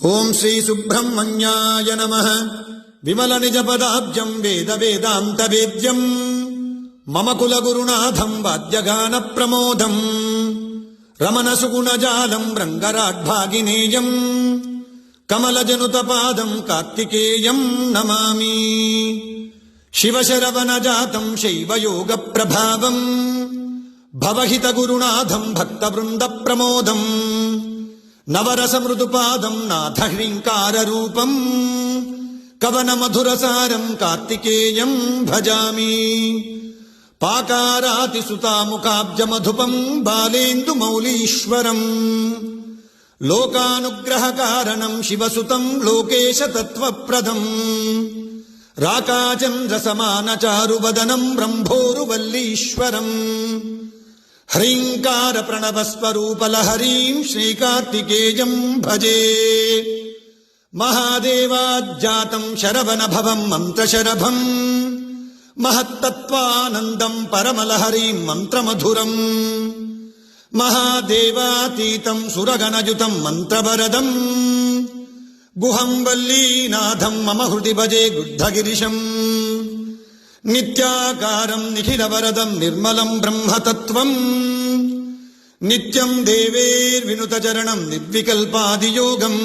ఓం శ్రీ సుబ్రహ్మణ్యాయ నమః. విమల నిజ పదాబ్జం వేద వేదాంత వేద్యం మమ కుల గురునాథం వాద్యగాన ప్రమోదం రమణ సుగుణజాలం రంగరాడ్భాగినేయం కమలజనుత పాదం కార్తికేయం నమామి. శివశరవణ జాతం శైవయోగ ప్రభావం భవహిత గురునాథం భక్త బృంద ప్రమోదం నవరస మృదుపాదం నాథ హ్రీంకార రూపం కవన మధురసారం కార్తికేయం భజామి. పాకారాతి సుతాముఖాబ్జ మధుపం బాలేందు మౌలీశ్వరం లోకానుగ్రహ కారణం శివసుతం లోకేశ తత్వప్రదం రాకాచంద్ర సమాన చారువదనం బ్రహ్మోరువల్లీశ్వరం హ్రీంకార ప్రణవస్వరూపలహరీం శ్రీకార్తికేయం భజే. మహాదేవాజ్జాతం శరవణ భవం మంత్రశరభం మహత్తత్వానందం పరమలహరీం మంత్రమధురం మహాదేవాతీతం సురగణయుతం మంత్రవరదం గుహం వల్లీనాథం మమ హృది భజే గుద్ధగిరిశం. నిత్యాకారం నిఖిలవరదం నిర్మలం బ్రహ్మతత్వం నిత్యం దేవేర్వినుత చరణం నిర్వికల్పాదియోగం.